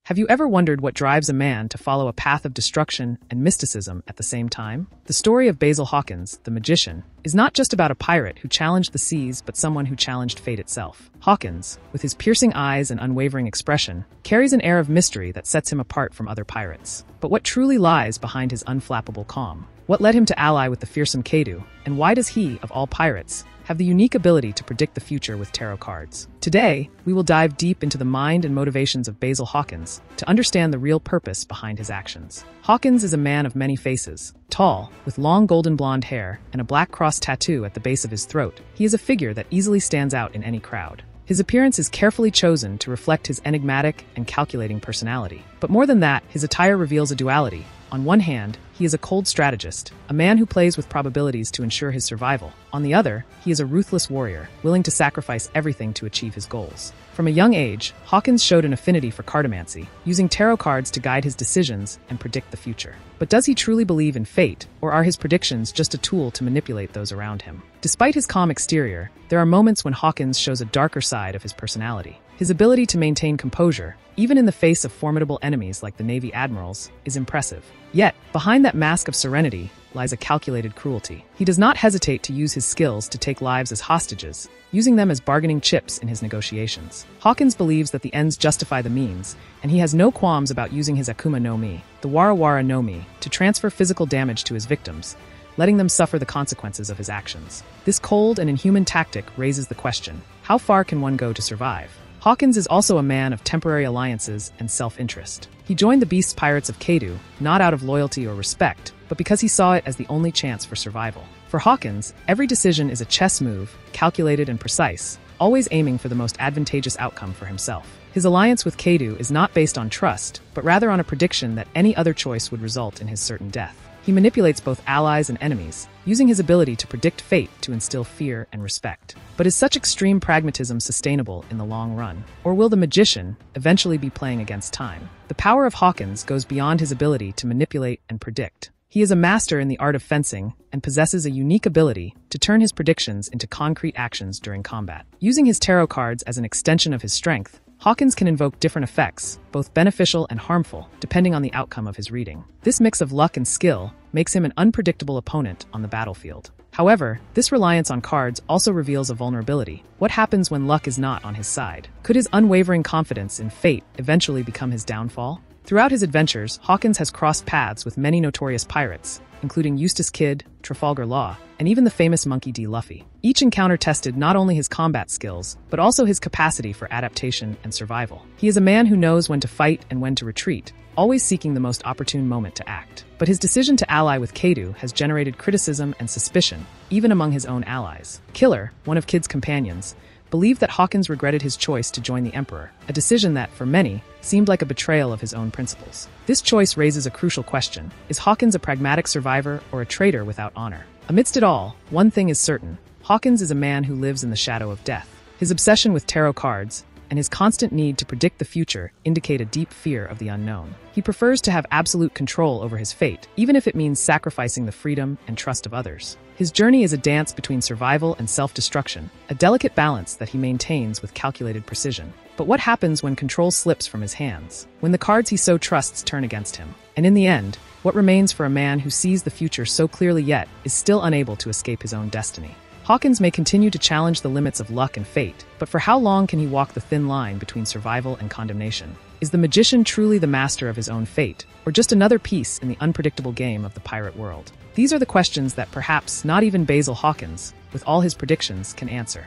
Have you ever wondered what drives a man to follow a path of destruction and mysticism at the same time? The story of Basil Hawkins, the magician, is not just about a pirate who challenged the seas but someone who challenged fate itself. Hawkins, with his piercing eyes and unwavering expression, carries an air of mystery that sets him apart from other pirates. But what truly lies behind his unflappable calm? What led him to ally with the fearsome Kaidu, and why does he, of all pirates, have the unique ability to predict the future with tarot cards? Today, we will dive deep into the mind and motivations of Basil Hawkins to understand the real purpose behind his actions. Hawkins is a man of many faces. Tall, with long golden blonde hair and a black cross tattoo at the base of his throat, he is a figure that easily stands out in any crowd. His appearance is carefully chosen to reflect his enigmatic and calculating personality. But more than that, his attire reveals a duality. On one hand, he is a cold strategist, a man who plays with probabilities to ensure his survival. On the other, he is a ruthless warrior, willing to sacrifice everything to achieve his goals. From a young age, Hawkins showed an affinity for cartomancy, using tarot cards to guide his decisions and predict the future. But does he truly believe in fate, or are his predictions just a tool to manipulate those around him? Despite his calm exterior, there are moments when Hawkins shows a darker side of his personality. His ability to maintain composure, even in the face of formidable enemies like the Navy admirals, is impressive. Yet, behind that mask of serenity lies a calculated cruelty. He does not hesitate to use his skills to take lives as hostages, using them as bargaining chips in his negotiations. Hawkins believes that the ends justify the means, and he has no qualms about using his Akuma no Mi, the Wara Wara no Mi, to transfer physical damage to his victims, letting them suffer the consequences of his actions. This cold and inhuman tactic raises the question, how far can one go to survive? Hawkins is also a man of temporary alliances and self-interest. He joined the Beast Pirates of Kaidu, not out of loyalty or respect, but because he saw it as the only chance for survival. For Hawkins, every decision is a chess move, calculated and precise, always aiming for the most advantageous outcome for himself. His alliance with Kaidu is not based on trust, but rather on a prediction that any other choice would result in his certain death. He manipulates both allies and enemies, using his ability to predict fate to instill fear and respect. But is such extreme pragmatism sustainable in the long run? Or will the magician eventually be playing against time? The power of Hawkins goes beyond his ability to manipulate and predict. He is a master in the art of fencing and possesses a unique ability to turn his predictions into concrete actions during combat. Using his tarot cards as an extension of his strength, Hawkins can invoke different effects, both beneficial and harmful, depending on the outcome of his reading. This mix of luck and skill makes him an unpredictable opponent on the battlefield. However, this reliance on cards also reveals a vulnerability. What happens when luck is not on his side? Could his unwavering confidence in fate eventually become his downfall? Throughout his adventures, Hawkins has crossed paths with many notorious pirates, including Eustace Kidd, Trafalgar Law, and even the famous Monkey D. Luffy. Each encounter tested not only his combat skills, but also his capacity for adaptation and survival. He is a man who knows when to fight and when to retreat, always seeking the most opportune moment to act. But his decision to ally with Kaidu has generated criticism and suspicion, even among his own allies. Killer, one of Kidd's companions, believed that Hawkins regretted his choice to join the Emperor, a decision that, for many, seemed like a betrayal of his own principles. This choice raises a crucial question. Is Hawkins a pragmatic survivor or a traitor without honor? Amidst it all, one thing is certain. Hawkins is a man who lives in the shadow of death. His obsession with tarot cards and his constant need to predict the future indicate a deep fear of the unknown. He prefers to have absolute control over his fate, even if it means sacrificing the freedom and trust of others. His journey is a dance between survival and self-destruction, a delicate balance that he maintains with calculated precision. But what happens when control slips from his hands? When the cards he so trusts turn against him? And in the end, what remains for a man who sees the future so clearly yet is still unable to escape his own destiny? Hawkins may continue to challenge the limits of luck and fate, but for how long can he walk the thin line between survival and condemnation? Is the magician truly the master of his own fate, or just another piece in the unpredictable game of the pirate world? These are the questions that perhaps not even Basil Hawkins, with all his predictions, can answer.